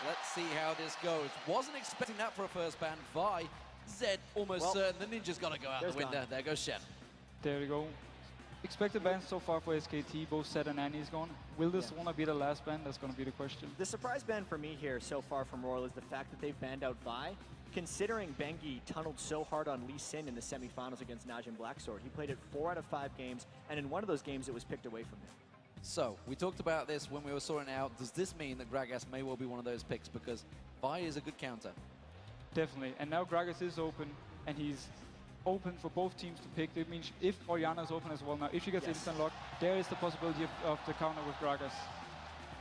Let's see how this goes. Wasn't expecting that for a first ban. Vi, Zed, almost certain. The Ninja's got to go out the window. Gone. There goes Shen. There we go. Expected bans so far for SKT, both Zed and Annie is gone. Will this one be the last ban? That's going to be the question. The surprise ban for me here so far from RYL is the fact that they've banned out Vi, considering Bengi tunneled so hard on Lee Sin in the semifinals against Najin Blacksword. He played it 4 out of 5 games, and in one of those games it was picked away from him. So, we talked about this when we were sorting out. Does this mean that Gragas may well be one of those picks? Because Vi is a good counter. Definitely. And now Gragas is open, and he's open for both teams to pick. That means if Orianna is open as well now, if she gets instant lock, there is the possibility of the counter with Gragas.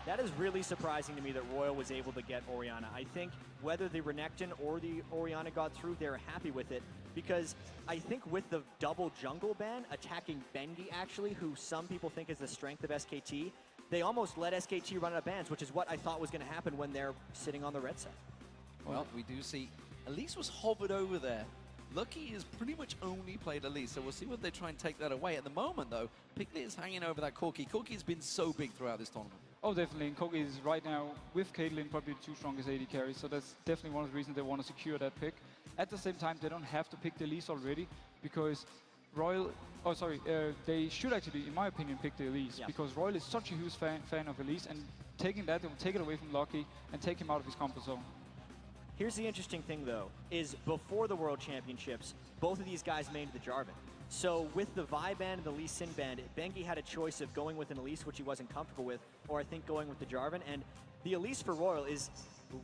That is really surprising to me that RYL was able to get Orianna. I think whether the Renekton or the Orianna got through, they're happy with it. Because I think with the double jungle ban, attacking Bengi actually, who some people think is the strength of SKT, they almost let SKT run out of bans, which is what I thought was going to happen when they're sitting on the red side. Well, we do see Elise was hovered over there. Lucky has pretty much only played Elise, so we'll see whether they try and take that away. At the moment, though, Piglet is hanging over that Corki. Corki's been so big throughout this tournament. Oh, definitely. And Corki is right now, with Caitlyn, probably the 2 strongest AD carries, so that's definitely one of the reasons they want to secure that pick. At the same time, they don't have to pick the Elise already, because RYL, they should actually, in my opinion, pick the Elise, because RYL is such a huge fan of Elise, and taking that, they will take it away from Lucky and take him out of his comfort zone. Here's the interesting thing, though, is before the World Championships, both of these guys made the Jarvan. So with the Vi ban and the Lee Sin ban, Bengi had a choice of going with an Elise, which he wasn't comfortable with, or I think going with the Jarvan. And the Elise for RYL is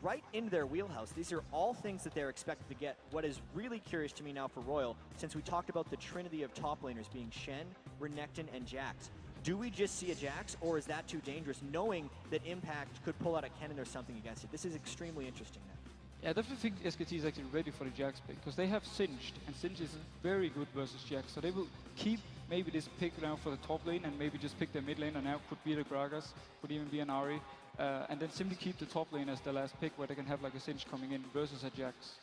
right in their wheelhouse. These are all things that they're expected to get. What is really curious to me now for RYL, since we talked about the trinity of top laners being Shen, Renekton, and Jax, do we just see a Jax, or is that too dangerous, knowing that Impact could pull out a Kennen or something against it? This is extremely interesting now. Yeah, I definitely think SKT is actually ready for the Jax pick, because they have Singed, and Singed is very good versus Jax, so they will keep maybe this pick now for the top lane, and maybe just pick their mid lane, and now could be the Gragas, could even be an Ahri, and then simply keep the top lane as the last pick, where they can have like a Singed coming in versus a Jax.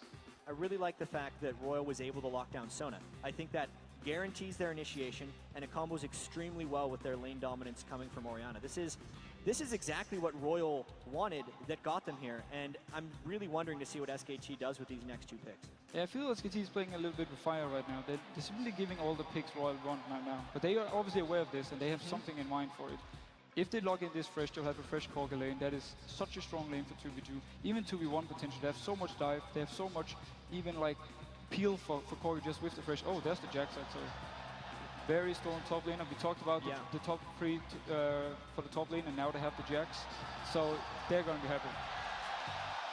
I really like the fact that RYL was able to lock down Sona. I think that guarantees their initiation, and it combos extremely well with their lane dominance coming from Orianna. This is exactly what RYL wanted that got them here, and I'm really wondering to see what SKT does with these next 2 picks. Yeah, I feel SKT is playing a little bit with fire right now. They're simply giving all the picks RYL want right now, but they are obviously aware of this, and they have something in mind for it. If they log in this fresh, they'll have a fresh Corki lane. That is such a strong lane for 2v2. Even 2v1 potential. They have so much dive, they have so much even like peel for Corki just with the fresh. Oh, there's the Jax actually. Very strong top laner. We talked about the top 3 for the top lane, and now they have the Jax. So they're going to be happy.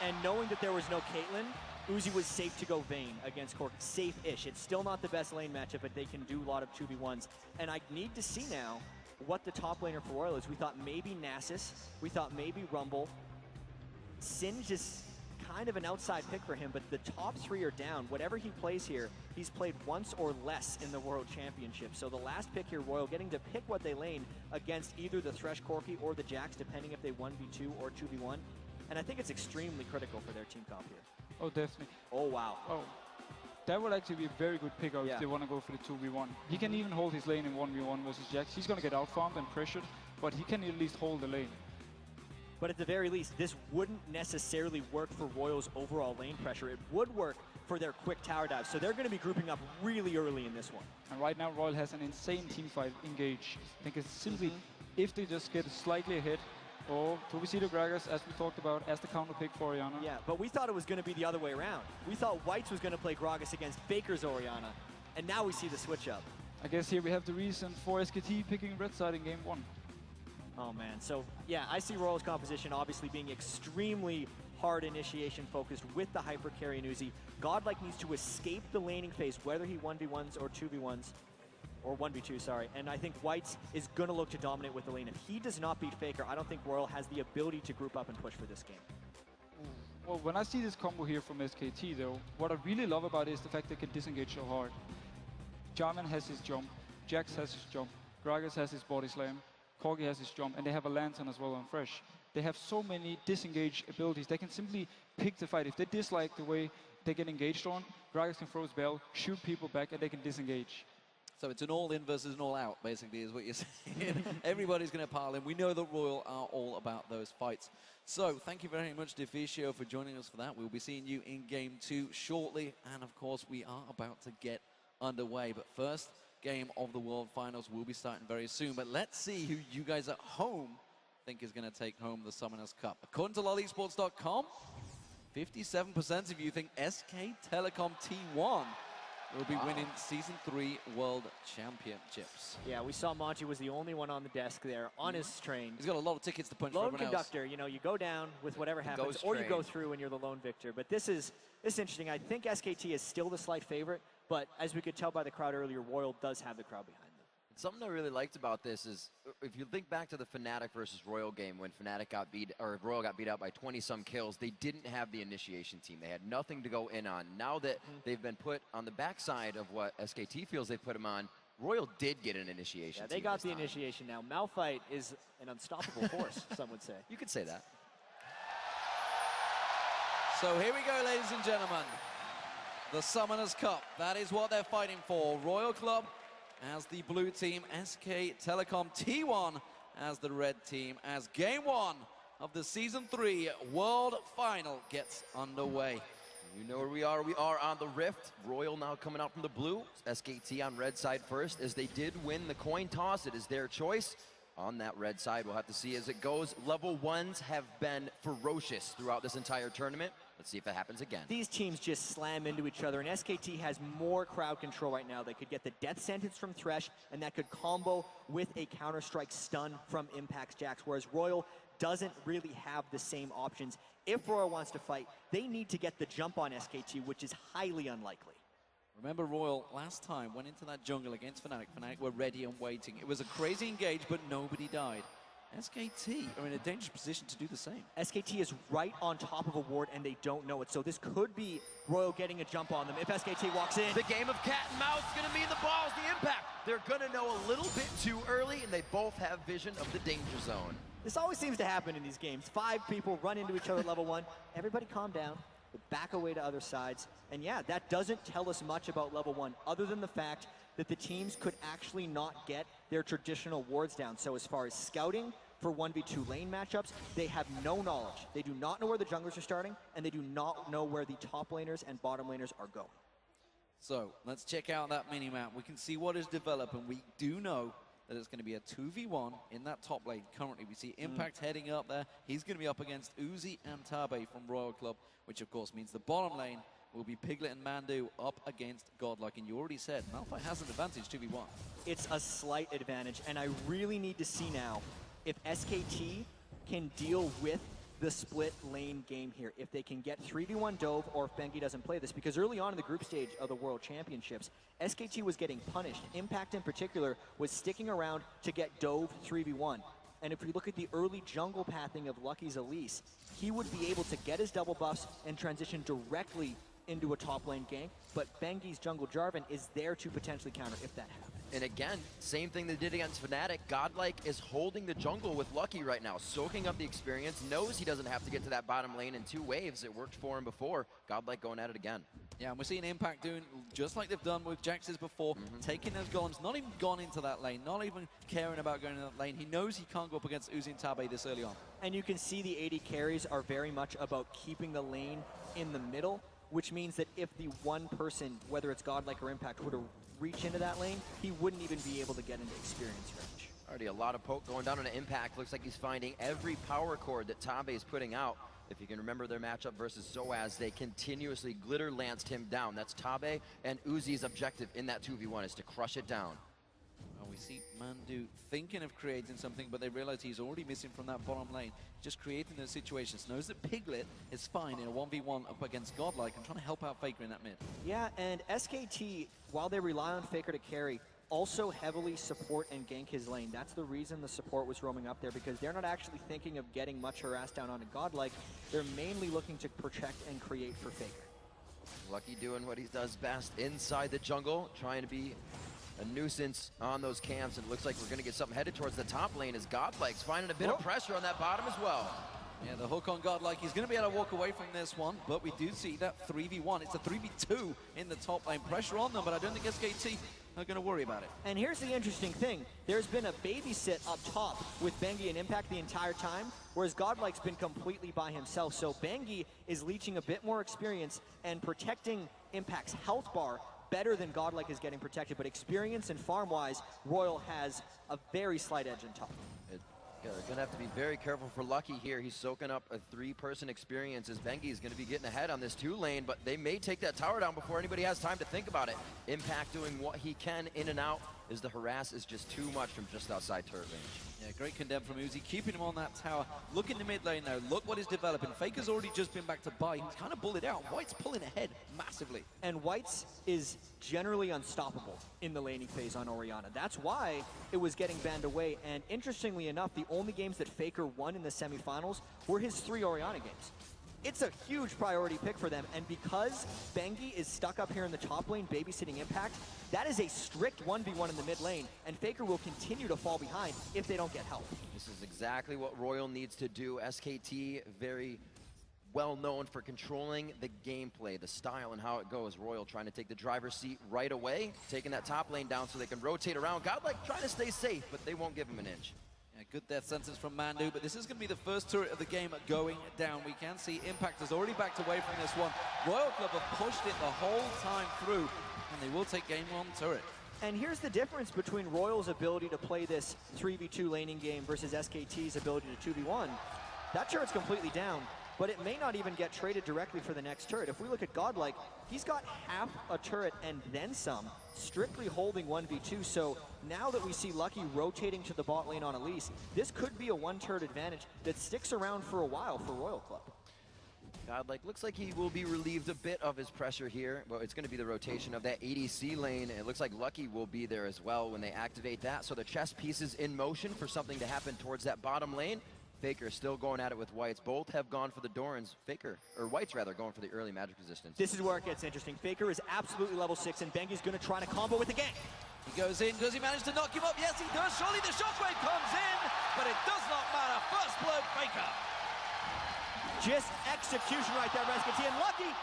And knowing that there was no Caitlyn, Uzi was safe to go Vayne against Corki. Safe-ish. It's still not the best lane matchup, but they can do a lot of 2v1s. And I need to see now what the top laner for RYL is. We thought maybe Nasus. We thought maybe Rumble. Singed is kind of an outside pick for him, but the top 3 are down. Whatever he plays here, he's played once or less in the World Championship. So the last pick here, RYL, getting to pick what they lane against either the Thresh Corki or the Jax, depending if they 1v2 or 2v1. And I think it's extremely critical for their team comp here. Oh, definitely. Oh, wow. Oh, that would actually be a very good pick out if they want to go for the 2v1. He can even hold his lane in 1v1 versus Jax. He's going to get out-farmed and pressured, but he can at least hold the lane. But at the very least, this wouldn't necessarily work for RYL's overall lane pressure. It would work for their quick tower dive. So they're going to be grouping up really early in this one. And right now, RYL has an insane teamfight engage. I think it's simply, if they just get slightly ahead, or do we see the Gragas, as we talked about, as the counter pick for Orianna? Yeah, but we thought it was going to be the other way around. We thought Whites was going to play Gragas against Faker's Orianna, and now we see the switch up. I guess here we have the reason for SKT picking red side in game 1. Oh man, so yeah, I see RYL's composition obviously being extremely hard initiation focused with the hyper carry and Uzi. Godlike needs to escape the laning phase, whether he 1v1s or 2v1s, or 1v2, sorry. And I think Whites is going to look to dominate with the lane. If he does not beat Faker, I don't think RYL has the ability to group up and push for this game. Well, when I see this combo here from SKT though, what I really love about it is the fact they can disengage so hard. Jarvan has his jump, Jax has his jump, Gragas has his body slam, Corki has his jump, and they have a lantern as well on Fresh. They have so many disengage abilities. They can simply pick the fight. If they dislike the way they get engaged on, Gragas can throw his bell, shoot people back, and they can disengage. So it's an all-in versus an all-out, basically, is what you're saying. Everybody's going to pile in. We know that RYL are all about those fights. So thank you very much, Deficio, for joining us for that. We'll be seeing you in Game 2 shortly. And, of course, we are about to get underway. But first game of the World Finals will be starting very soon. But let's see who you guys at home think is going to take home the Summoners Cup. According to LolEsports.com, 57% of you think SK Telecom T1 will be winning Season 3 World Championships. Yeah, we saw Monty was the only one on the desk there on his train. He's got a lot of tickets to punch for Lone everyone conductor, else. you know, you go down with whatever happens, or you go through and you're the lone victor. But this is interesting. I think SKT is still the slight favorite, but as we could tell by the crowd earlier, RYL does have the crowd behind them. Something I really liked about this is, if you think back to the Fnatic versus RYL game when Fnatic got beat, or RYL got beat out by 20-some kills, they didn't have the initiation team. They had nothing to go in on. Now that they've been put on the backside of what SKT feels they put them on, RYL did get an initiation team. Yeah, they got the initiation now. Malphite is an unstoppable force, some would say. You could say that. So here we go, ladies and gentlemen. The Summoners Cup. That is what they're fighting for. RYL Club as the blue team, SK Telecom T1 as the red team, as Game 1 of the Season 3 World Final gets underway. You know where we are. We are on the Rift. RYL now coming out from the blue. SKT on red side first, as they did win the coin toss. It is their choice. On that red side, we'll have to see as it goes. Level 1s have been ferocious throughout this entire tournament. Let's see if it happens again. These teams just slam into each other, and SKT has more crowd control right now. They could get the death sentence from Thresh, and that could combo with a Counter-Strike stun from Impact's Jax, whereas RYL doesn't really have the same options. If RYL wants to fight, they need to get the jump on SKT, which is highly unlikely. Remember, RYL last time went into that jungle against Fnatic. Fnatic were ready and waiting. It was a crazy engage, but nobody died. SKT are in a dangerous position to do the same. SKT is right on top of a ward, and they don't know it. So this could be RYL getting a jump on them if SKT walks in. The game of cat and mouse is going to mean the balls, the impact. They're going to know a little bit too early, and they both have vision of the danger zone. This always seems to happen in these games. 5 people run into each other at level 1. Everybody calm down. Back away to other sides. And yeah, that doesn't tell us much about level 1, other than the fact that the teams could actually not get their traditional wards down. So as far as scouting for 1v2 lane matchups, they have no knowledge. They do not know where the junglers are starting, and they do not know where the top laners and bottom laners are going. So let's check out that mini-map. We can see what is developing. We do know that it's going to be a 2v1 in that top lane. Currently, we see Impact heading up there. He's going to be up against Uzi and Tabe from RYL Club, which of course means the bottom lane will be Piglet and Mandu up against Godlike. And you already said, Malphite has an advantage 2v1. It's a slight advantage, and I really need to see now if SKT can deal with the split lane game here. If they can get 3v1 Dove, or if Bengi doesn't play this, because early on in the group stage of the World Championships, SKT was getting punished. Impact in particular was sticking around to get Dove 3v1. And if we look at the early jungle pathing of Lucky's Elise, he would be able to get his double buffs and transition directly into a top lane gank, but Bengi's jungle Jarvan is there to potentially counter if that happens. And again, same thing they did against Fnatic. Godlike is holding the jungle with Lucky right now, soaking up the experience, knows he doesn't have to get to that bottom lane in 2 waves. It worked for him before. Godlike going at it again. Yeah, and we're seeing Impact doing just like they've done with Jax's before, taking those golems, not even gone into that lane, not even caring about going in that lane. He knows he can't go up against Uzi and Tabe this early on. And you can see the AD carries are very much about keeping the lane in the middle, which means that if the one person, whether it's Godlike or Impact, were to reach into that lane, he wouldn't even be able to get into experience range. Already a lot of poke going down on an Impact. Looks like he's finding every power chord that Tabe is putting out. If you can remember their matchup versus Zoaz, they continuously glitter lanced him down. That's Tabe and Uzi's objective in that 2v1 is to crush it down. Well, we see Mandu thinking of creating something, but they realize he's already missing from that bottom lane. Just creating those situations. Knows that Piglet is fine in a 1v1 up against Godlike and trying to help out Faker in that mid. Yeah, and SKT, while they rely on Faker to carry, also heavily support and gank his lane. That's the reason the support was roaming up there, because they're not actually thinking of getting much harass down onto Godlike. They're mainly looking to protect and create for Faker. Lucky doing what he does best inside the jungle, trying to be a nuisance on those camps. And it looks like we're going to get something headed towards the top lane as Godlike's finding a bit of pressure on that bottom as well. Yeah, the hook on Godlike. He's going to be able to walk away from this one, but we do see that 3v1. It's a 3v2 in the top lane. Pressure on them, but I don't think SKT are going to worry about it. And here's the interesting thing. There's been a babysit up top with Bengi and Impact the entire time, whereas Godlike's been completely by himself. So Bengi is leeching a bit more experience and protecting Impact's health bar better than Godlike is getting protected. But experience and farm-wise, RYL has a very slight edge in top. They're going to have to be very careful for Lucky here. He's soaking up a 3-person experience as Bengi is going to be getting ahead on this 2 lane, but they may take that tower down before anybody has time to think about it. Impact doing what he can in and out as the harass is just too much from just outside turret range. Yeah, great condemn from Uzi, keeping him on that tower. Look in the mid lane now, look what is developing. Faker's already just been back to buy. He's kind of bullied out. White's pulling ahead massively. And White's is generally unstoppable in the laning phase on Orianna. That's why it was getting banned away. And interestingly enough, the only games that Faker won in the semifinals were his 3 Orianna games. It's a huge priority pick for them, and because Bengi is stuck up here in the top lane babysitting Impact, that is a strict 1v1 in the mid lane, and Faker will continue to fall behind if they don't get help. This is exactly what RYL needs to do. SKT, very well known for controlling the gameplay, the style and how it goes. RYL trying to take the driver's seat right away, taking that top lane down so they can rotate around. Godlike trying to stay safe, but they won't give him an inch. Yeah, good death sentence from Mandu, but this is going to be the first turret of the game going down. We can see Impact has already backed away from this one. RYL Club have pushed it the whole time through, and they will take game 1 turret. And here's the difference between RYL's ability to play this 3v2 laning game versus SKT's ability to 2v1. That turret's completely down, but it may not even get traded directly for the next turret. If we look at Godlike, he's got half a turret and then some, strictly holding 1v2. So now that we see Lucky rotating to the bot lane on Elise, this could be a 1-turret advantage that sticks around for a while for RYL Club. Godlike looks like he will be relieved a bit of his pressure here, but it's going to be the rotation of that ADC lane. It looks like Lucky will be there as well when they activate that. So the chess pieces in motion for something to happen towards that bottom lane. Faker still going at it with Whites. Both have gone for the Dorans. Whites rather, going for the early magic resistance. This is where it gets interesting. Faker is absolutely level 6, and Bengi's going to try to combo with the gank. He goes in. Does he manage to knock him up? Yes, he does. Surely the shockwave comes in, but it does not matter. First blood, Faker. Just execution right there, SKT. And Lucky,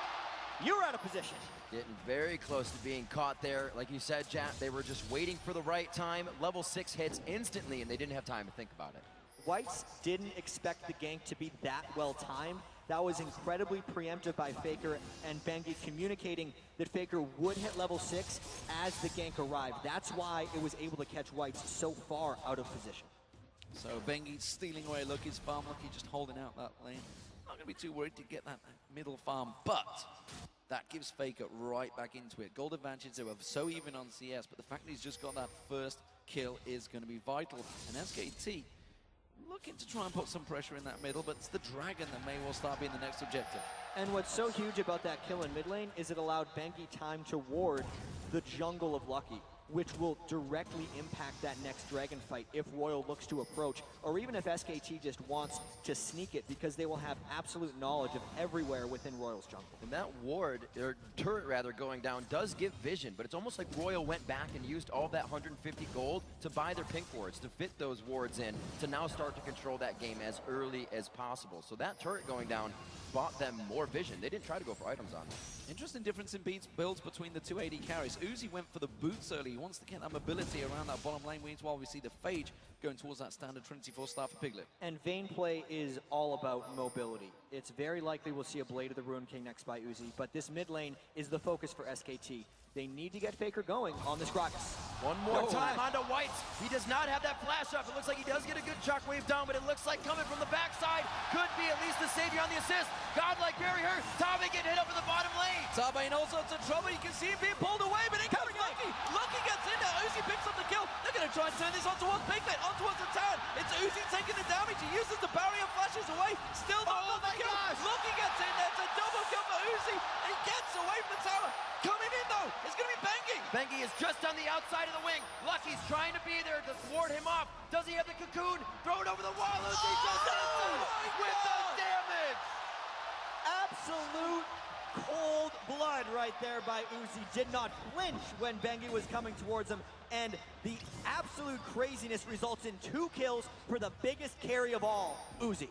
you're out of position. Getting very close to being caught there. Like you said, Jat, they were just waiting for the right time. Level 6 hits instantly, and they didn't have time to think about it. Whites didn't expect the gank to be that well timed. That was incredibly preemptive by Faker, and Bengi communicating that Faker would hit level 6 as the gank arrived. That's why it was able to catch Whites so far out of position. So Bengi stealing away Lucky's farm. Lucky just holding out that lane. Not going to be too worried to get that middle farm, but that gives Faker right back into it. Gold advantage, they were so even on CS, but the fact that he's just got that first kill is going to be vital. And SKT looking to try and put some pressure in that middle, but it's the Dragon that may well start being the next objective. And what's so huge about that kill in mid lane is it allowed Bengi time to ward the jungle of Lucky, which will directly impact that next dragon fight if RYL looks to approach, or even if SKT just wants to sneak it, because they will have absolute knowledge of everywhere within RYL's jungle. And that ward, or turret rather, going down does give vision, but it's almost like RYL went back and used all that 150 gold to buy their pink wards, to fit those wards in, to now start to control that game as early as possible. So that turret going down bought them more vision. They didn't try to go for items on them. Interesting difference in builds between the two AD carries. Uzi went for the boots early. He wants to get that mobility around that bottom lane. Meanwhile, we see the Phage going towards that standard Trinity 4 star for Piglet. And Vayne play is all about mobility. It's very likely we'll see a Blade of the Ruin King next by Uzi, but this mid lane is the focus for SKT. They need to get Faker going on this Gragas. One more time onto Whites. He does not have that flash up. It looks like he does get a good shockwave down, but it looks like coming from the backside could be at least the savior on the assist. Godlike very hurt. Tabe getting hit up in the bottom lane. Tabe in all sorts of trouble. You can see him being pulled away, but in comes Lucky. Lucky gets in there. Uzi picks up the kill. They're going to try and turn this on towards Piglet, on towards the town. It's Uzi taking the damage. He uses the barrier, flashes away. Still not the kill. Lucky gets in there. It's a double kill for Uzi. He gets away from the tower. Coming in though, it's going to be Bengi. Bengi is just on the outside of the wing. Lucky's trying to be there to ward him off. Does he have the cocoon? Throw it over the wall. Uzi just with the damage. Absolute cold blood right there by Uzi. Did not flinch when Bengi was coming towards him. And the absolute craziness results in 2 kills for the biggest carry of all, Uzi.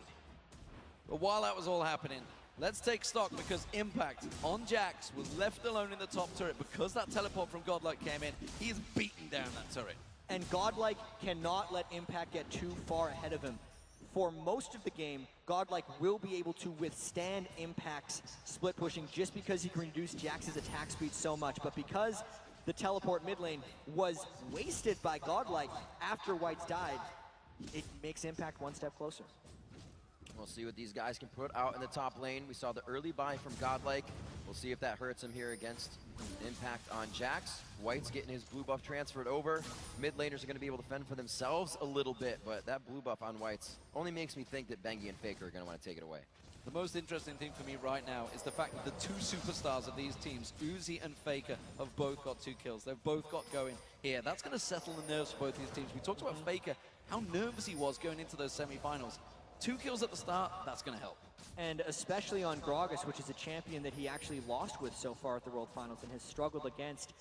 But while that was all happening, Let's take stock because Impact on Jax was left alone in the top turret because that teleport from Godlike came in. He is beating down that turret. And Godlike cannot let Impact get too far ahead of him. For most of the game, Godlike will be able to withstand Impact's split pushing just because he can reduce Jax's attack speed so much. But because the teleport mid lane was wasted by Godlike after Whites died, it makes Impact one step closer. We'll see what these guys can put out in the top lane. We saw the early buy from Godlike. We'll see if that hurts him here against Impact on Jax. White's getting his blue buff transferred over. Mid laners are going to be able to fend for themselves a little bit, but that blue buff on White's only makes me think that Bengi and Faker are going to want to take it away. The most interesting thing for me right now is the fact that the two superstars of these teams, Uzi and Faker, have both got 2 kills. They've both got going here. That's going to settle the nerves for both these teams. We talked about Faker, how nervous he was going into those semifinals. 2 kills at the start, that's going to help. And especially on Gragas, which is a champion that he actually lost with so far at the World Finals and has struggled against.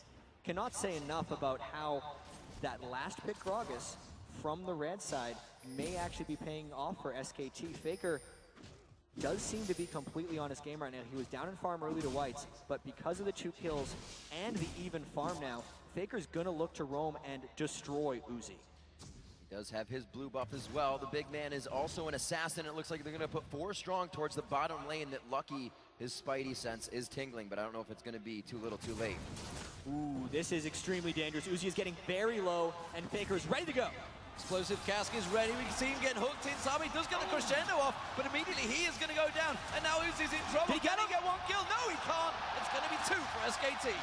Cannot say enough about how that last pick Gragas from the red side may actually be paying off for SKT. Faker does seem to be completely on his game right now. He was down in farm early to Whites, but because of the 2 kills and the even farm now, Faker's gonna look to roam and destroy Uzi. Does have his blue buff as well. The big man is also an assassin. It looks like they're going to put 4 strong towards the bottom lane. That Lucky, his spidey sense is tingling, but I don't know if it's going to be too little too late. Ooh, this is extremely dangerous. Uzi is getting very low, and Faker is ready to go. Explosive Cask is ready. We can see him getting hooked in. Sabi does get the crescendo off, but immediately he is going to go down. And now Uzi's in trouble. Did he get him? Get 1 kill? No, he can't. It's going to be 2 for SKT.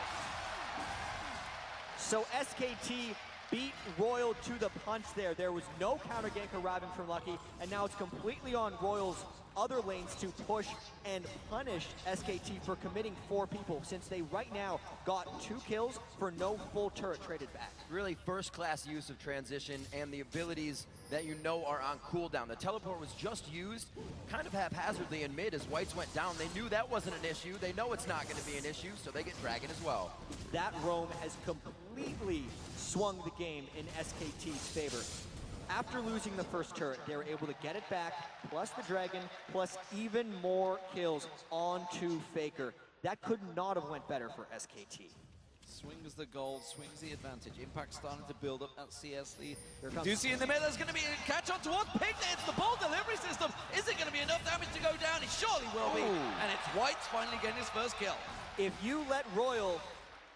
So SKT beat RYL to the punch there. There was no counter gank arriving from Lucky, and now it's completely on RYL's other lanes to push and punish SKT for committing 4 people, since they right now got 2 kills for no full turret traded back. Really first-class use of transition and the abilities that you know are on cooldown. The teleport was just used kind of haphazardly in mid as Whites went down. They knew that wasn't an issue. They know it's not going to be an issue, so they get Dragon as well. That roam has completely swung the game in SKT's favor. After losing the first turret, they were able to get it back, plus the Dragon, plus even more kills onto Faker. That could not have went better for SKT. Swings the gold, swings the advantage. Impact starting to build up that CS lead. Here Do see in the middle, there's going to be a catch on towards Piglet. It's the ball delivery system. Is it going to be enough damage to go down? It surely will be. And it's Whites finally getting his first kill. If you let RYL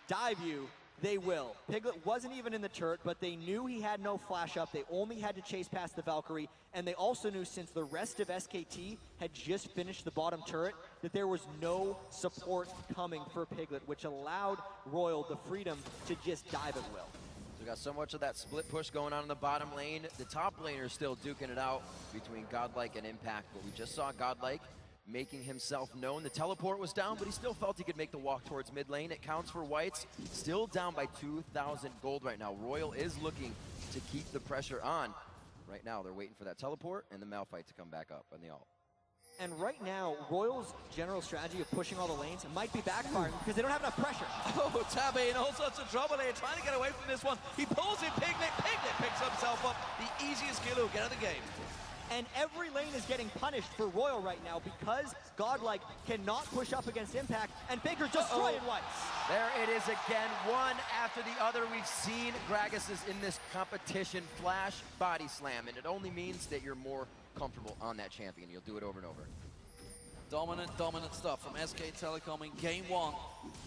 dive you, they will. Piglet wasn't even in the turret, but they knew he had no flash up. They only had to chase past the Valkyrie, and they also knew, since the rest of SKT had just finished the bottom turret, that there was no support coming for Piglet, which allowed RYL the freedom to just dive at will. We got so much of that split push going on in the bottom lane. The top laner is still duking it out between Godlike and Impact, but we just saw Godlike making himself known. The teleport was down, but he still felt he could make the walk towards mid lane. It counts for Whites. Still down by 2,000 gold right now. RYL is looking to keep the pressure on. Right now, they're waiting for that teleport and the Malphite to come back up on the ult. And right now, RYL's general strategy of pushing all the lanes might be backfiring because they don't have enough pressure. Oh, Tabby in all sorts of trouble here, trying to get away from this one. He pulls in Piglet. Piglet picks himself up. The easiest kill he'll get out of the game. And every lane is getting punished for RYL right now because Godlike cannot push up against Impact, and Faker's destroying Whites. There it is again, one after the other. We've seen Gragas is in this competition flash body slam, and it only means that you're more comfortable on that champion. You'll do it over and over. Dominant stuff from SK Telecom in game 1.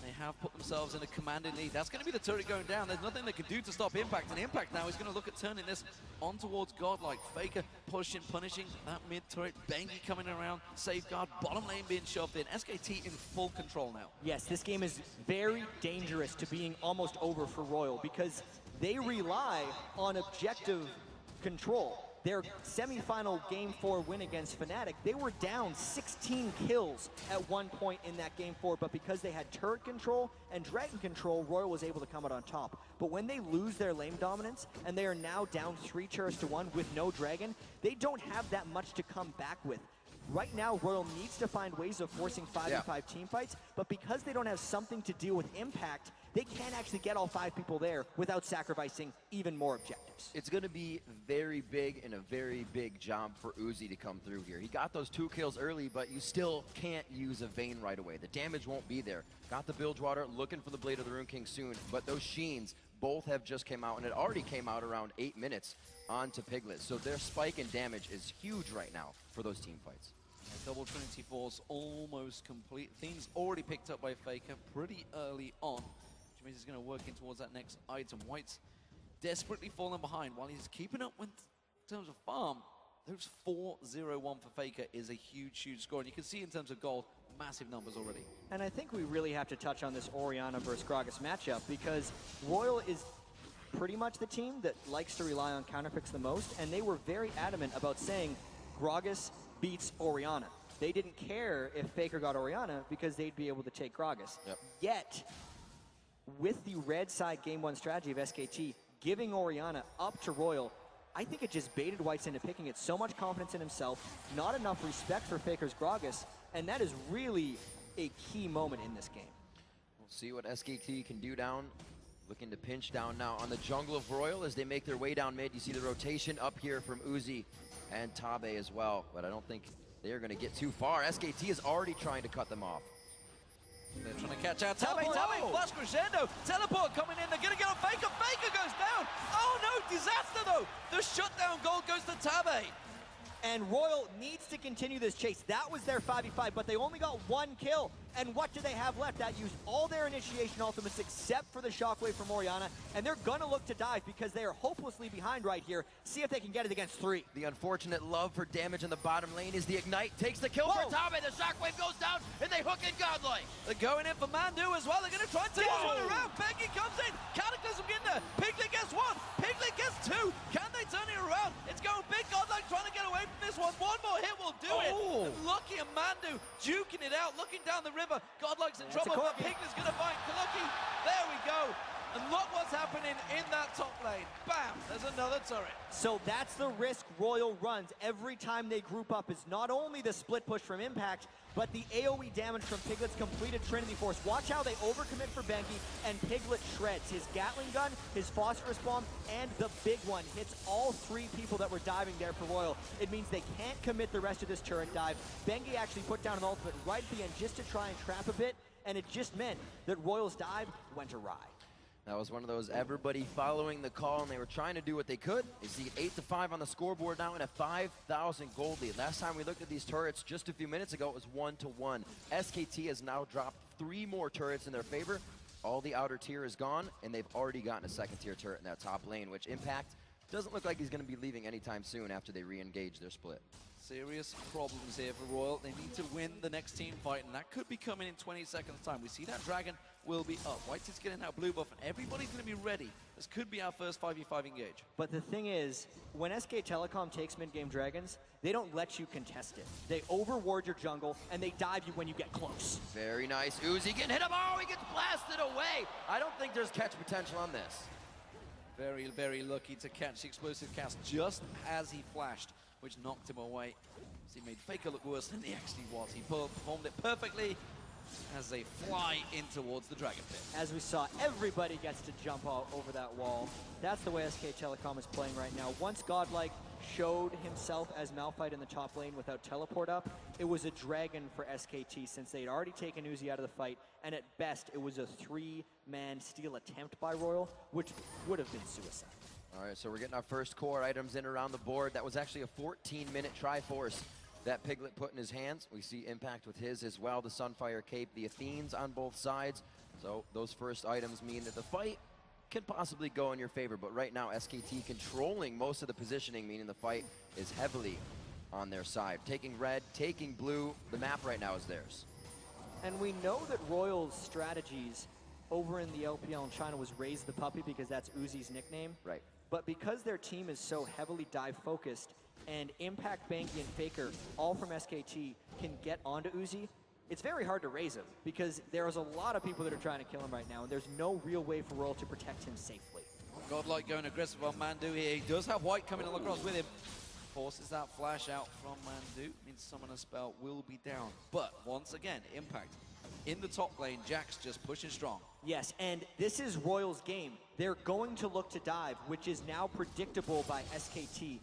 They have put themselves in a commanding lead. That's going to be the turret going down. There's nothing they can do to stop Impact, and Impact now is going to look at turning this on towards Godlike. Faker pushing, punishing that mid turret. Bengi coming around, safeguard, bottom lane being shoved in. SKT in full control now. Yes, this game is very dangerous to being almost over for RYL because they rely on objective control. Their semi-final Game 4 win against Fnatic, they were down 16 kills at one point in that Game 4, but because they had turret control and dragon control, RYL was able to come out on top. But when they lose their lane dominance, and they are now down 3 turrets to 1 with no dragon, they don't have that much to come back with. Right now, Royal needs to find ways of forcing 5v5 team fights, but because they don't have something to deal with impact, they can't actually get all 5 people there without sacrificing even more objectives. It's going to be very big and a very big job for Uzi to come through here. He got those 2 kills early, but you still can't use a Vayne right away. The damage won't be there. Got the Bilgewater, looking for the Blade of the Rune King soon, but those Sheens both have just came out, and it already came out around 8 minutes onto Piglet. So their spike in damage is huge right now for those team fights. Double Trinity Force almost complete. Theme's already picked up by Faker pretty early on, which means he's going to work in towards that next item. White's desperately falling behind while he's keeping up with in terms of farm. Those 4-0-1 for Faker is a huge, huge score. And you can see in terms of gold, massive numbers already. And I think we really have to touch on this Orianna versus Gragas matchup because Royal is pretty much the team that likes to rely on counterpicks the most, and they were very adamant about saying Gragas beats Orianna. They didn't care if Faker got Orianna because they'd be able to take Gragas. Yep. Yet, with the red side game 1 strategy of SKT, giving Orianna up to Royal, I think it just baited Whites into picking it. So much confidence in himself, not enough respect for Faker's Gragas, and that is really a key moment in this game. We'll see what SKT can do down. Looking to pinch down now on the jungle of Royal as they make their way down mid. You see the rotation up here from Uzi and Tabe as well, but I don't think they're going to get too far. SKT is already trying to cut them off. They're trying to catch out Tabe, flash crescendo, teleport coming in, they're going to get on Faker, Faker goes down! Oh no, disaster though! The shutdown gold goes to Tabe. And Royal needs to continue this chase. That was their 5v5, but they only got 1 kill. And what do they have left? That used all their initiation ultimates except for the shockwave from Orianna, and they're gonna look to dive because they are hopelessly behind right here. See if they can get it against 3. The unfortunate love for damage in the bottom lane is the Ignite, takes the kill Whoa. for Tabe, the shockwave goes down, and they hook in Godlike. They're going in for Mandu as well. They're going to try and take this one around. Bengi comes in. Cataclysm getting there. Piglet gets 1. Piglet gets 2. Can they turn it around? It's going big. Godlike trying to get away from this one. One more hit will do it. Lucky and Mandu duking it out, looking down the river. Godlike's in trouble, but Piglet's going to find Kaluki. There we go. And look what's happening in that top lane. Bam, there's another turret. So that's the risk Royal runs every time they group up, is not only the split push from Impact, but the AoE damage from Piglet's completed Trinity Force. Watch how they overcommit for Bengi, and Piglet shreds. His Gatling gun, his Phosphorus Bomb, and the big one hits all 3 people that were diving there for Royal. It means they can't commit the rest of this turret dive. Bengi actually put down an ultimate right at the end just to try and trap a bit, and it just meant that Royal's dive went awry. That was one of those everybody following the call, and they were trying to do what they could. You see 8-5 on the scoreboard now and a 5,000 gold lead. Last time we looked at these turrets just a few minutes ago, it was 1-1. SKT has now dropped 3 more turrets in their favor. All the outer tier is gone, and they've already gotten a 2nd tier turret in that top lane, which Impact doesn't look like he's going to be leaving anytime soon after they re-engage their split. Serious problems here for Royal. They need to win the next team fight, and that could be coming in 20 seconds time. We see that dragon will be up. White is getting that blue buff, and everybody's going to be ready. This could be our first 5v5 engage. But the thing is, when SK Telecom takes mid-game dragons, they don't let you contest it. They overward your jungle, and they dive you when you get close. Very nice. Uzi getting hit him. Oh, he gets blasted away. I don't think there's catch potential on this. Very, very lucky to catch the explosive cast just as he flashed, which knocked him away. So he made Faker look worse than he actually was. He performed it perfectly as they fly in towards the Dragon Pit. As we saw, everybody gets to jump out over that wall. That's the way SK Telecom is playing right now. Once Godlike showed himself as Malphite in the top lane without teleport up, it was a dragon for SKT since they'd already taken Uzi out of the fight, and at best, it was a 3-man steal attempt by Royal, which would have been suicide. All right, so we're getting our first core items in around the board. That was actually a 14-minute Triforce that Piglet put in his hands. We see Impact with his as well, the Sunfire Cape, the Athenes on both sides. So those first items mean that the fight can possibly go in your favor, but right now SKT controlling most of the positioning, meaning the fight is heavily on their side. Taking red, taking blue, the map right now is theirs. And we know that Royal's strategies over in the LPL in China was raise the puppy because that's Uzi's nickname. Right. But because their team is so heavily dive focused, and Impact, Banky, and Faker, all from SKT, can get onto Uzi, it's very hard to raise him because there's a lot of people that are trying to kill him right now, and there's no real way for Royal to protect him safely. Godlike going aggressive on Mandu here. He does have White coming across with him. Forces that flash out from Mandu. Means Summoner Spell will be down. But once again, Impact in the top lane. Jax just pushing strong. Yes, and this is Royal's game. They're going to look to dive, which is now predictable by SKT.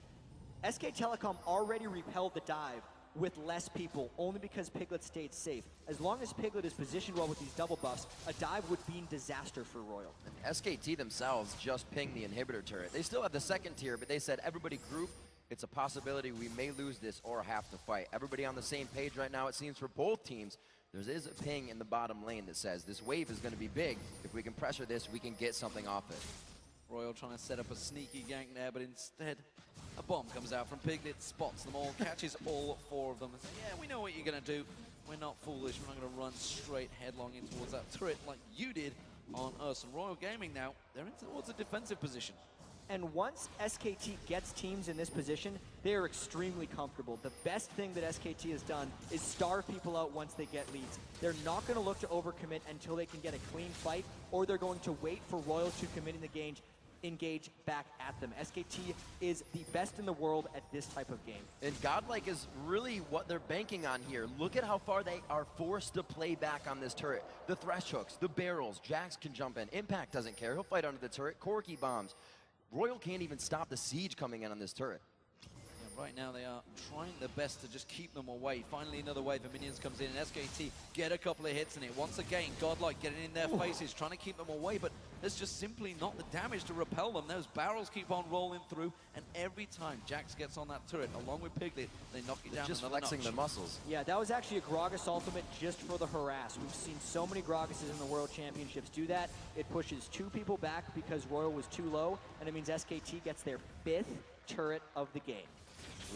SK Telecom already repelled the dive with less people, only because Piglet stayed safe. As long as Piglet is positioned well with these double buffs, a dive would be a disaster for Royal. And SKT themselves just pinged the inhibitor turret. They still have the second tier, but they said everybody group. It's a possibility we may lose this or have to fight. Everybody on the same page right now, it seems, for both teams. There is a ping in the bottom lane that says this wave is going to be big. If we can pressure this, we can get something off it. Royal trying to set up a sneaky gank there, but instead a bomb comes out from Piglet, spots them all, catches all 4 of them. And says, yeah, we know what you're going to do. We're not foolish. We're not going to run straight headlong in towards that turret like you did on us. And Royal Gaming now, they're in towards a defensive position. And once SKT gets teams in this position, they are extremely comfortable. The best thing that SKT has done is starve people out once they get leads. They're not going to look to overcommit until they can get a clean fight, or they're going to wait for Royal to commit in the engage back at them. SKT is the best in the world at this type of game. And Godlike is really what they're banking on here. Look at how far they are forced to play back on this turret. The thresh hooks, the barrels, Jax can jump in. Impact doesn't care. He'll fight under the turret. Corki bombs. Royal can't even stop the siege coming in on this turret. Yeah, right now they are trying their best to just keep them away. Finally another wave of minions comes in and SKT get a couple of hits in it. Once again, Godlike getting in their faces, trying to keep them away, but there's just simply not the damage to repel them. Those barrels keep on rolling through, and every time Jax gets on that turret, along with Piglet, they knock it down Just another flexing notch. their muscles. Yeah, that was actually a Gragas ultimate just for the harass. We've seen so many Gragases in the World Championships do that. It pushes 2 people back because Royal was too low, and it means SKT gets their 5th turret of the game.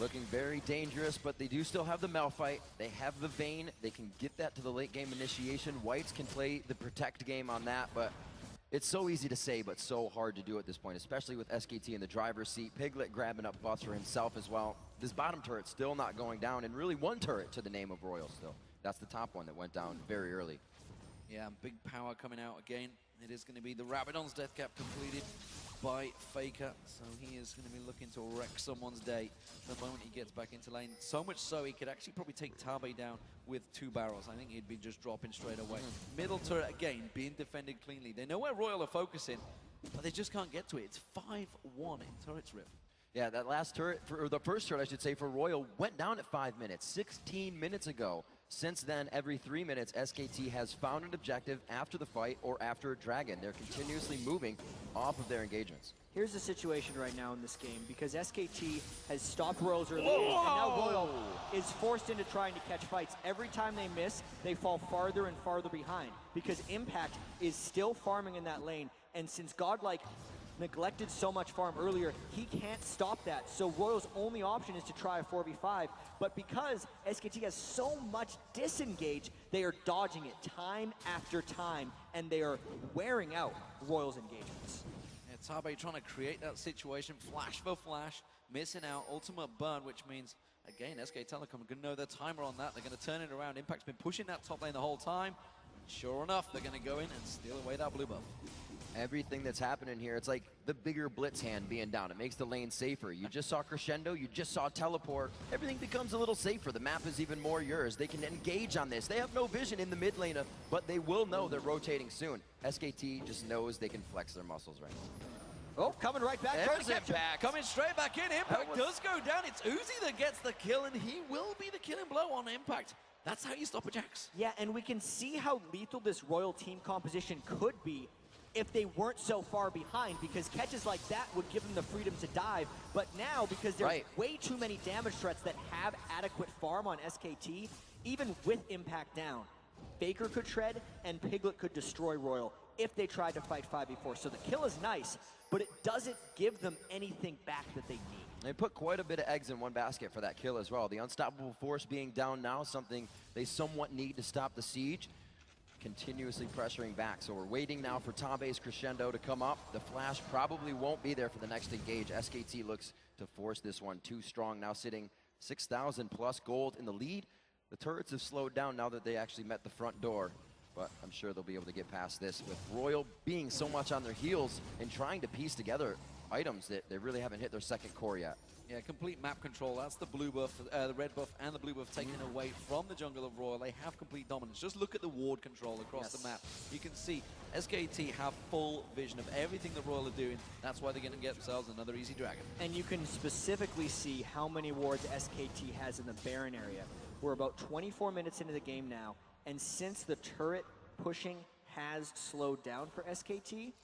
Looking very dangerous, but they do still have the Malphite. They have the Vayne. They can get that to the late game initiation. Whites can play the protect game on that, but it's so easy to say, but so hard to do at this point, especially with SKT in the driver's seat. Piglet grabbing up buffs for himself as well. This bottom turret still not going down, and really 1 turret to the name of Royal still. That's the top one that went down very early. Yeah, big power coming out again. It is going to be the Rabadon's death cap completed by Faker, so he is going to be looking to wreck someone's day the moment he gets back into lane. So much so he could actually probably take Tabe down with 2 barrels. I think he'd be just dropping straight away. Middle turret again being defended cleanly. They know where Royal are focusing, but they just can't get to it. It's 5-1 in turret's rip. Yeah, that last turret, or the first turret I should say, for Royal went down at 5 minutes, 16 minutes ago. Since then, every 3 minutes, SKT has found an objective after the fight or after a dragon. They're continuously moving off of their engagements. Here's the situation right now in this game, because SKT has stopped Royals early, and now Royal is forced into trying to catch fights. Every time they miss, they fall farther and farther behind, because Impact is still farming in that lane, and since Godlike neglected so much farm earlier, he can't stop that. So Royal's only option is to try a 4v5, but because SKT has so much disengage, they are dodging it time after time, and they are wearing out Royal's engagements. Yeah, Tabe trying to create that situation, flash for flash, missing out, ultimate burn, which means, again, SK Telecom are going to know their timer on that. They're going to turn it around. Impact's been pushing that top lane the whole time. Sure enough, they're going to go in and steal away that blue buff. Everything that's happening here, it's like the bigger blitz hand being down. It makes the lane safer. You just saw Crescendo, you just saw Teleport. Everything becomes a little safer. The map is even more yours. They can engage on this. They have no vision in the mid lane, but they will know they're rotating soon. SKT just knows they can flex their muscles right now. Oh, coming right back. There's Impact. Coming straight back in. Impact does go down. It's Uzi that gets the kill, and he will be the killing blow on Impact. That's how you stop a Jax. Yeah, and we can see how lethal this Royal team composition could be if they weren't so far behind, because catches like that would give them the freedom to dive. But now, because there's way too many damage threats that have adequate farm on SKT, even with Impact down, Faker could shred and Piglet could destroy Royal if they tried to fight 5v4. So the kill is nice, but it doesn't give them anything back that they need. They put quite a bit of eggs in one basket for that kill as well. The unstoppable force being down now, something they somewhat need to stop the siege. Continuously pressuring back. So we're waiting now for Tabe's Crescendo to come up. The flash probably won't be there for the next engage. SKT looks to force this one too strong, now sitting 6,000 plus gold in the lead. The turrets have slowed down now that they actually met the front door, but I'm sure they'll be able to get past this with Royal being so much on their heels and trying to piece together items that they really haven't hit their second core yet. Yeah, complete map control. That's the blue buff, the red buff, and the blue buff taken away from the jungle of Royal. They have complete dominance. Just look at the ward control across the map. You can see SKT have full vision of everything that Royal are doing. That's why they're going to get themselves another easy dragon. And you can specifically see how many wards SKT has in the Baron area. We're about 24 minutes into the game now, and since the turret pushing has slowed down for SKT,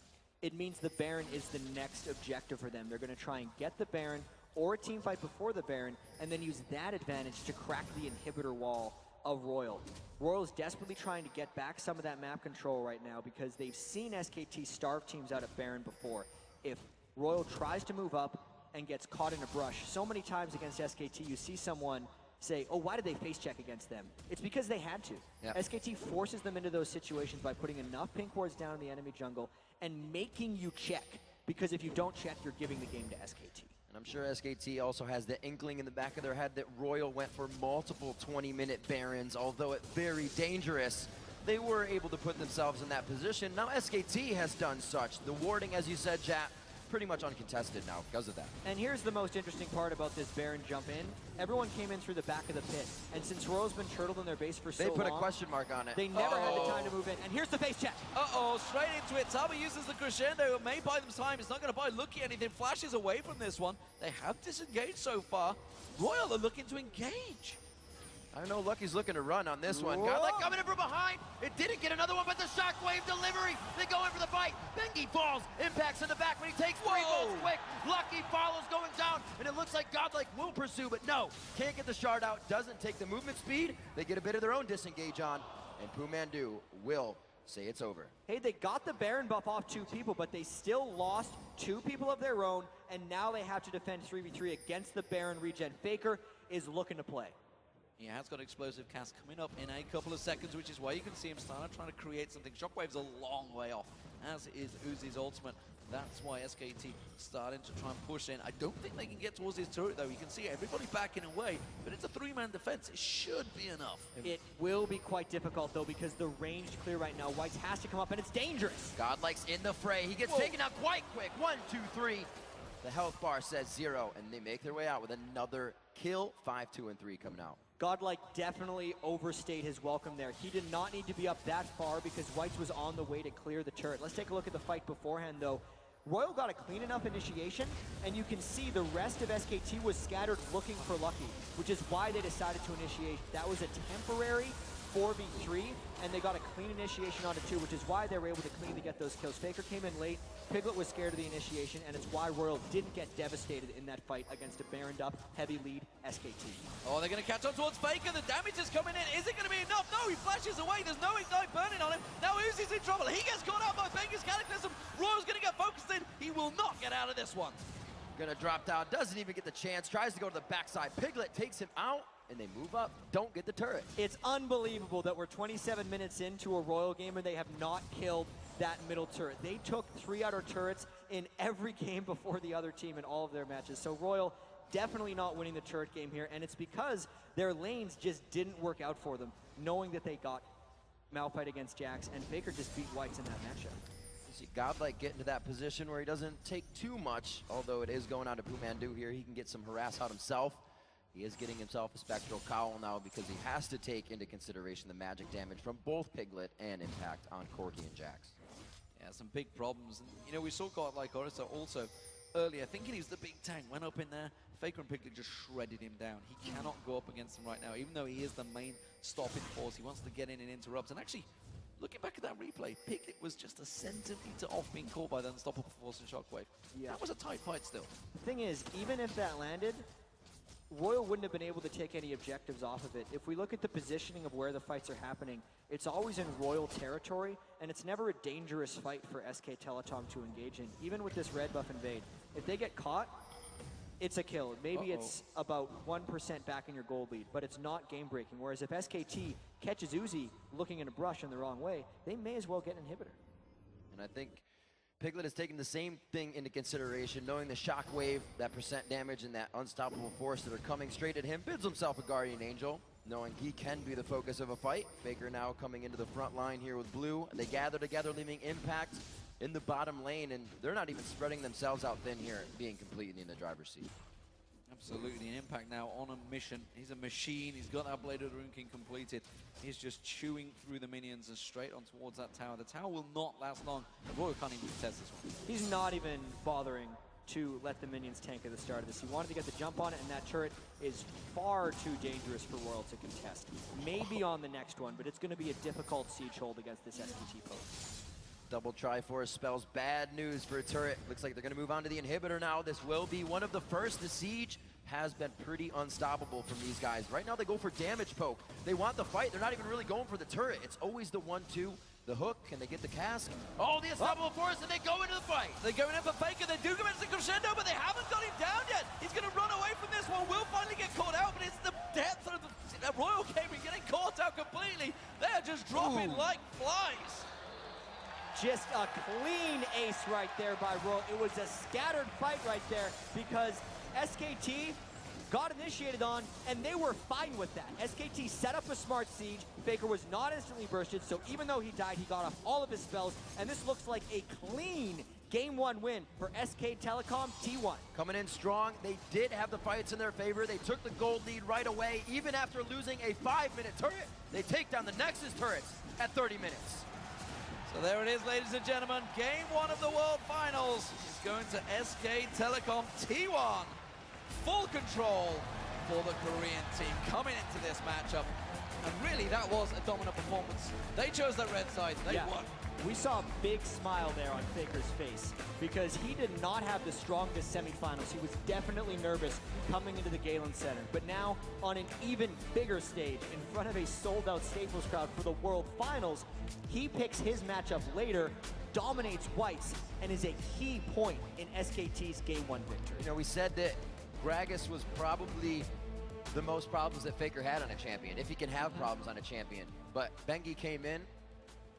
it means the Baron is the next objective for them. They're going to try and get the Baron or a team fight before the Baron, and then use that advantage to crack the inhibitor wall of Royal. Royal is desperately trying to get back some of that map control right now because they've seen SKT starve teams out at Baron before. If Royal tries to move up and gets caught in a brush, so many times against SKT you see someone say, oh, why did they face check against them? It's because they had to. Yep. SKT forces them into those situations by putting enough pink wards down in the enemy jungle and making you check, because if you don't check, you're giving the game to SKT. And I'm sure SKT also has the inkling in the back of their head that Royal went for multiple 20-minute Barons, although it's very dangerous. They were able to put themselves in that position. Now SKT has done such. The warding, as you said, Jap, pretty much uncontested now because of that. And here's the most interesting part about this Baron jump in. Everyone came in through the back of the pit, and since Royal's been turtled in their base for so long, they put a question mark on it. They never had the time to move in. And here's the face check. Uh-oh, straight into it. Taba uses the crescendo. It may buy them time. It's not going to buy Lucky anything. Flashes away from this one. They have disengaged so far. Royal are looking to engage. I know Lucky's looking to run on this one. Godlike coming in from behind. It didn't get another one, but the shockwave delivery. They go in for the fight. Bengi falls, impacts in the back, but he takes 3 bolts quick. Lucky follows going down, and it looks like Godlike will pursue, but no. Can't get the shard out, doesn't take the movement speed. They get a bit of their own disengage on, and Pumandu will say it's over. Hey, they got the Baron buff off 2 people, but they still lost 2 people of their own, and now they have to defend 3v3 against the Baron regen. Faker is looking to play. He has got explosive cast coming up in a couple of seconds, which is why you can see him starting trying to create something. Shockwave's a long way off, as is Uzi's ultimate. That's why SKT starting to try and push in. I don't think they can get towards his turret, though. You can see everybody backing away, but it's a 3-man defense. It should be enough. It will be quite difficult, though, because the range clear right now. Whites has to come up, and it's dangerous. Godlike's in the fray. He gets taken out quite quick. 1, 2, 3. The health bar says 0, and they make their way out with another kill. 5, 2, and 3 coming out. Godlike definitely overstayed his welcome there. He did not need to be up that far because Whites was on the way to clear the turret. Let's take a look at the fight beforehand, though. Royal got a clean enough initiation, and you can see the rest of SKT was scattered looking for Lucky, which is why they decided to initiate. That was a temporary 4v3, and they got a clean initiation onto 2, which is why they were able to clean to get those kills. Faker came in late, Piglet was scared of the initiation, and it's why Royal didn't get devastated in that fight against a Baroned up, heavy lead SKT. Oh, they're going to catch on towards Faker. The damage is coming in. Is it going to be enough? No, he flashes away. There's no ignite burning on him. Now Uzi's in trouble. He gets caught out by Faker's Cataclysm. Royal's going to get focused in. He will not get out of this one. Gonna drop down, doesn't even get the chance, tries to go to the backside. Piglet takes him out, and they move up, don't get the turret. It's unbelievable that we're 27 minutes into a Royal game and they have not killed that middle turret. They took 3 outer turrets in every game before the other team in all of their matches. So Royal definitely not winning the turret game here, and it's because their lanes just didn't work out for them, knowing that they got Malphite against Jax, and Faker just beat Whites in that matchup. You see Godlike get into that position where he doesn't take too much, although it is going on to Pumandu here. He can get some harass out himself. He is getting himself a Spectral Cowl now because he has to take into consideration the magic damage from both Piglet and Impact on Corki and Jax. Yeah, some big problems. And, you know, we saw Godlike Orisa also earlier, thinking he was the big tank, went up in there. Faker and Piglet just shredded him down. He cannot go up against him right now, even though he is the main stopping force. He wants to get in and interrupt. And actually, looking back at that replay, Piglet was just a centimeter off being caught by the unstoppable force and Shockwave. Yeah. That was a tight fight still. The thing is, even if that landed, Royal wouldn't have been able to take any objectives off of it. If we look at the positioning of where the fights are happening, it's always in Royal territory, and it's never a dangerous fight for SK Telecom to engage in, even with this red buff invade. If they get caught, it's a kill. Maybe it's about 1% back in your gold lead, but it's not game-breaking. Whereas if SKT catches Uzi looking in a brush in the wrong way, they may as well get an inhibitor. And I think Piglet has taken the same thing into consideration, knowing the shockwave, that percent damage, and that unstoppable force that are coming straight at him, bids himself a Guardian Angel, knowing he can be the focus of a fight. Faker now coming into the front line here with Blue. They gather together, leaving Impact in the bottom lane, and they're not even spreading themselves out thin here, being completely in the driver's seat. Absolutely, an Impact now on a mission. He's a machine. He's got that Blade of the Rune King completed. He's just chewing through the minions and straight on towards that tower. The tower will not last long. And RYL can't even contest this one. He's not even bothering to let the minions tank at the start of this. He wanted to get the jump on it, and that turret is far too dangerous for RYL to contest. Maybe on the next one, but it's going to be a difficult siege hold against this SKT poke. Double Triforce spells bad news for a turret. Looks like they're going to move on to the inhibitor now. This will be one of the first. The siege has been pretty unstoppable from these guys. Right now they go for damage poke. They want the fight. They're not even really going for the turret. It's always the 1-2, the hook, and they get the cask. Oh, the unstoppable force, and they go into the fight. They're going in for Faker. They do go into the crescendo, but they haven't got him down yet. He's going to run away from this one. Will finally get caught out, but it's the depth of the RYL gaming getting caught out completely. They're just dropping like flies. Just a clean ace right there by RYL. It was a scattered fight right there because SKT got initiated on, and they were fine with that. SKT set up a smart siege. Faker was not instantly bursted, so even though he died, he got off all of his spells, and this looks like a clean Game 1 win for SK Telecom T1. Coming in strong. They did have the fights in their favor. They took the gold lead right away. Even after losing a 5-minute turret, they take down the Nexus turrets at 30 minutes. So there it is, ladies and gentlemen. Game 1 of the World Finals is going to SK Telecom T1. Full control for the Korean team coming into this matchup. And really, that was a dominant performance. They chose the red side. They won. We saw a big smile there on Faker's face because he did not have the strongest semifinals. He was definitely nervous coming into the Galen Center. But now, on an even bigger stage, in front of a sold-out Staples crowd for the World Finals, he picks his matchup later, dominates Whites, and is a key point in SKT's Game 1 victory. You know, we said that Gragas was probably the most problems that Faker had on a champion, if he can have problems on a champion. But Bengi came in,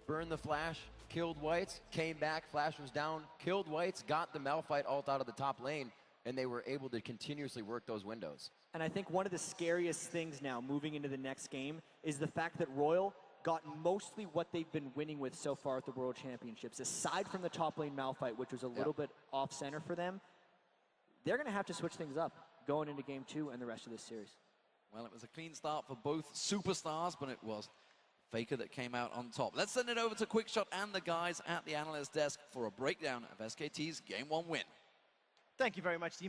burned the Flash, killed Whites, came back, Flash was down, killed Whites, got the Malphite ult out of the top lane, and they were able to continuously work those windows. And I think one of the scariest things now moving into the next game is the fact that RYL got mostly what they've been winning with so far at the World Championships. Aside from the top lane Malphite, which was a little bit off-center for them, they're going to have to switch things up going into Game 2 and the rest of this series. Well, it was a clean start for both superstars, but it was Faker that came out on top. Let's send it over to Quickshot and the guys at the analyst desk for a breakdown of SKT's Game 1 win. Thank you very much, team.